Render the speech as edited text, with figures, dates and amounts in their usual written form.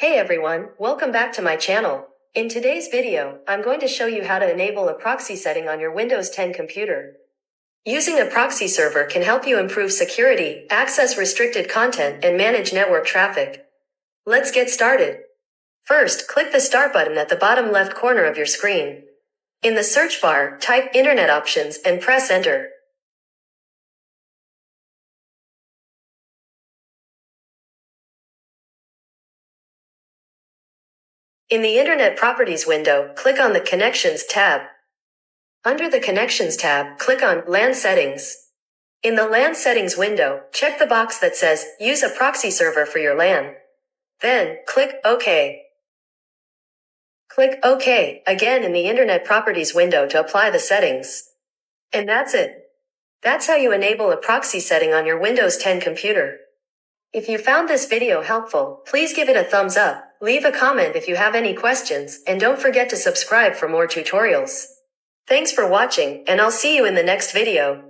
Hey everyone, welcome back to my channel. In today's video, I'm going to show you how to enable a proxy setting on your Windows 10 computer. Using a proxy server can help you improve security, access restricted content, and manage network traffic. Let's get started. First, click the Start button at the bottom left corner of your screen. In the search bar, type Internet Options and press Enter. In the Internet Properties window, click on the Connections tab. Under the Connections tab, click on LAN Settings. In the LAN Settings window, check the box that says Use a proxy server for your LAN. Then, click OK. Click OK again in the Internet Properties window to apply the settings. And that's it. That's how you enable a proxy setting on your Windows 10 computer. If you found this video helpful, please give it a thumbs up, leave a comment if you have any questions, and don't forget to subscribe for more tutorials. Thanks for watching, and I'll see you in the next video.